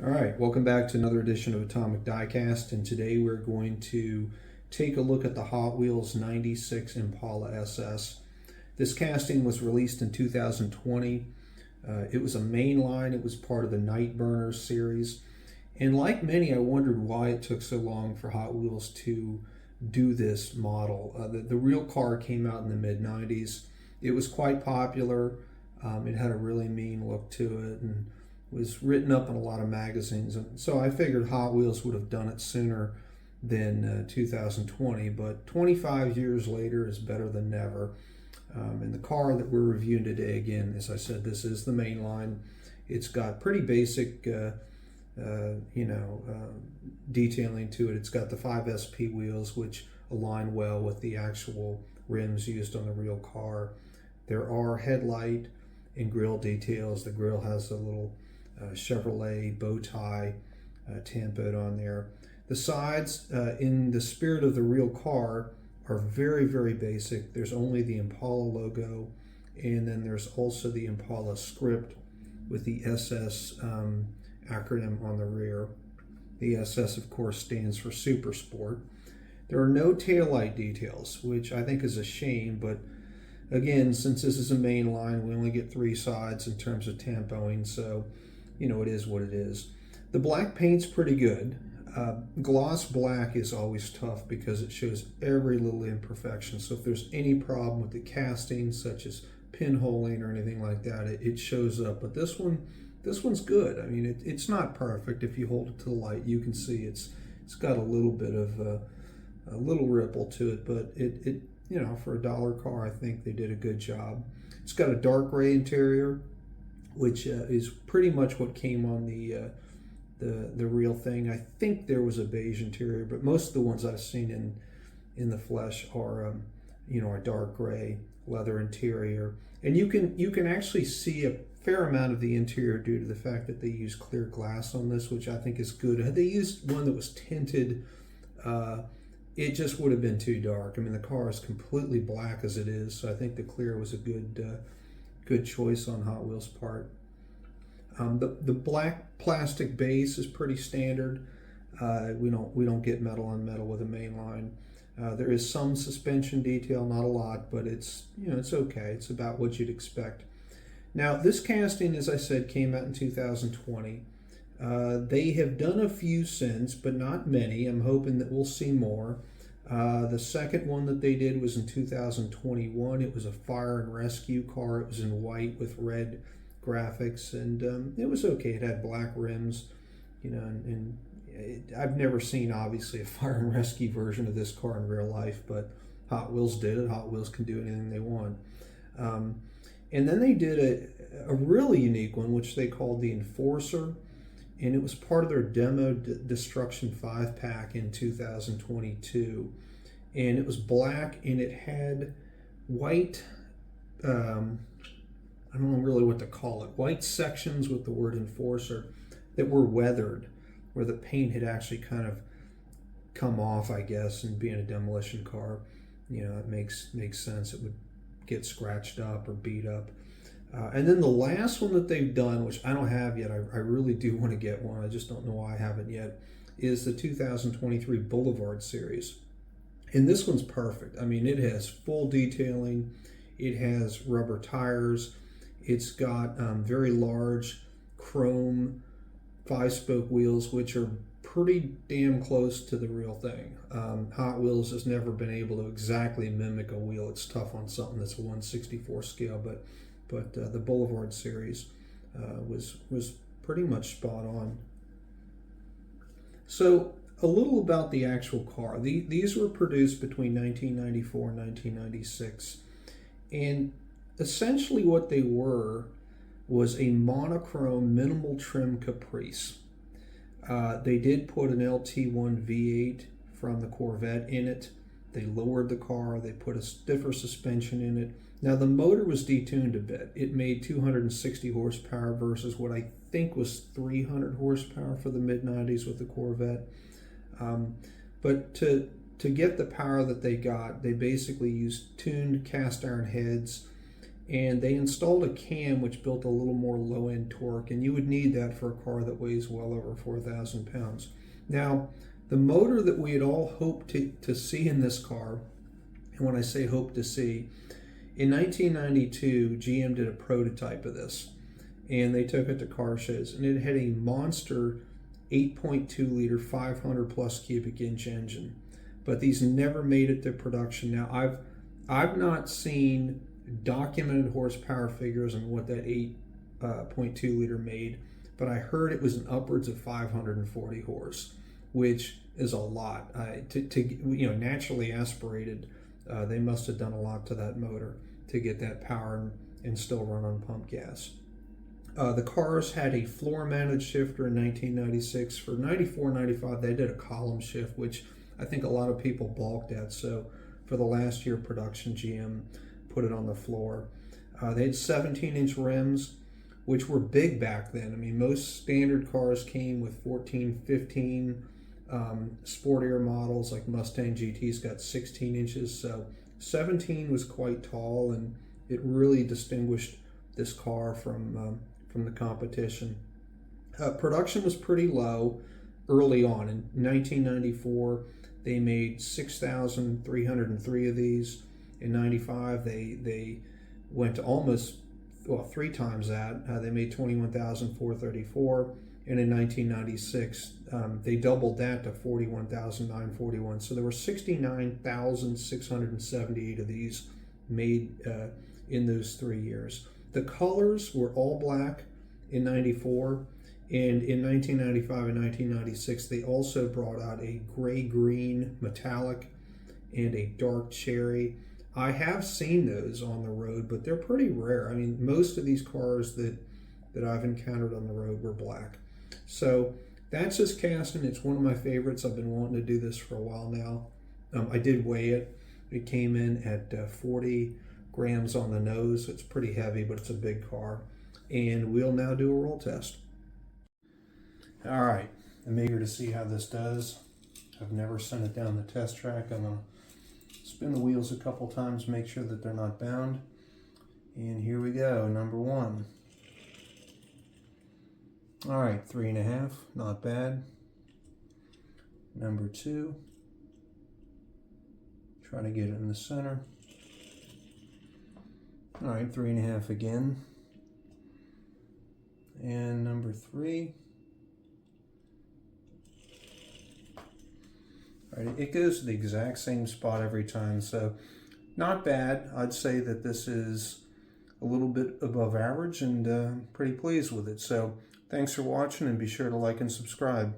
All right, welcome back to another edition of Atomic Diecast, and today we're going to take a look at the Hot Wheels 96 Impala SS. This casting was released in 2020. It was a mainline, it was part of the Nightburners series, and like many, I wondered why it took so long for Hot Wheels to do this model. The real car came out in the mid-90s. It was quite popular. It had a really mean look to it, and was written up in a lot of magazines, and so I figured Hot Wheels would have done it sooner than 2020, but 25 years later is better than never. And the car that we're reviewing today, again, as I said, this is the main line. It's got pretty basic detailing to it. It's got the 5SP wheels, which align well with the actual rims used on the real car. There are headlight and grille details. The grille has a little Chevrolet bow tie tampoed on there. The sides, in the spirit of the real car, are very, very basic. There's only the Impala logo, and then there's also the Impala script with the SS acronym on the rear. The SS, of course, stands for Super Sport. There are no taillight details, which I think is a shame, but again, since this is a main line, we only get 3 sides in terms of tampoing, so it is what it is. The black paint's pretty good. Gloss black is always tough because it shows every little imperfection. So if there's any problem with the casting, such as pinholing or anything like that, it shows up. But this one's good. I mean, it's not perfect. If you hold it to the light, you can see it's got a little bit of a little ripple to it, but it for a dollar car, I think they did a good job. It's got a dark gray interior, which is pretty much what came on the real thing. I think there was a beige interior, but most of the ones I've seen in the flesh are a dark gray leather interior, and you can actually see a fair amount of the interior due to the fact that they use clear glass on this, which I think is good. Had they used one that was tinted, it just would have been too dark. I mean, the car is completely black as it is, so I think the clear was a good choice on Hot Wheels' part. The black plastic base is pretty standard. We don't get metal on metal with a main line. There is some suspension detail, not a lot, but it's okay. It's about what you'd expect. Now, this casting, as I said, came out in 2020. They have done a few since, but not many. I'm hoping that we'll see more. The second one that they did was in 2021. It was a fire and rescue car. It was in white with red graphics, and it was okay. It had black rims, I've never seen, obviously, a fire and rescue version of this car in real life, but Hot Wheels did it. Hot Wheels can do anything they want. And then they did a really unique one, which they called the Enforcer, and it was part of their Demo Destruction 5-pack in 2022. And it was black, and it had white, I don't know really what to call it, white sections with the word Enforcer that were weathered, where the paint had actually kind of come off, I guess, and being a demolition car, it makes sense. It would get scratched up or beat up. And then the last one that they've done, which I don't have yet, I really do want to get one, I just don't know why I haven't yet, is the 2023 Boulevard series. And this one's perfect. I mean, it has full detailing, it has rubber tires, it's got very large chrome 5-spoke wheels, which are pretty damn close to the real thing. Hot Wheels has never been able to exactly mimic a wheel. It's tough on something that's a 1/64 scale, but the Boulevard series was pretty much spot on. So a little about the actual car. These were produced between 1994 and 1996, and essentially what they were was a monochrome minimal trim Caprice. They did put an LT1 V8 from the Corvette in it. They lowered the car. They put a stiffer suspension in it. Now, the motor was detuned a bit. It made 260 horsepower versus what I think was 300 horsepower for the mid-90s with the Corvette. But to get the power that they got, they basically used tuned cast iron heads and they installed a cam which built a little more low-end torque, and you would need that for a car that weighs well over 4,000 pounds. Now, the motor that we had all hoped to see in this car, and when I say hope to see, in 1992, GM did a prototype of this, and they took it to car shows, and it had a monster 8.2 liter, 500 plus cubic inch engine. But these never made it to production. Now, I've not seen documented horsepower figures on what that 8.2 liter made, but I heard it was an upwards of 540 horse, which is a lot. Naturally aspirated, they must have done a lot to that motor to get that power and still run on pump gas. The cars had a floor-mounted shifter in 1996. For 94, 95, they did a column shift, which I think a lot of people balked at. So for the last year production, GM put it on the floor. They had 17-inch rims, which were big back then. I mean, most standard cars came with 14, 15. Sportier models like Mustang GT's got 16 inches. So 17 was quite tall, and it really distinguished this car from the competition. Production was pretty low early on. In 1994, they made 6,303 of these. In 95, they went to almost, three times that. They made 21,434. And in 1996, they doubled that to 41,941. So there were 69,678 of these made in those 3 years. The colors were all black in 94, and in 1995 and 1996, they also brought out a gray-green metallic and a dark cherry. I have seen those on the road, but they're pretty rare. I mean, most of these cars that I've encountered on the road were black. So that's this casting. It's one of my favorites. I've been wanting to do this for a while now. I did weigh it. It came in at 40 grams on the nose. It's pretty heavy, but it's a big car. And we'll now do a roll test. All right, I'm eager to see how this does. I've never sent it down the test track. I'm gonna spin the wheels a couple times, make sure that they're not bound. And here we go, number one. All right, 3.5, not bad. Number two, try to get it in the center. All right, 3.5 again. And number three. All right, it goes to the exact same spot every time, so not bad. I'd say that this is a little bit above average, and pretty pleased with it. So thanks for watching, and be sure to like and subscribe.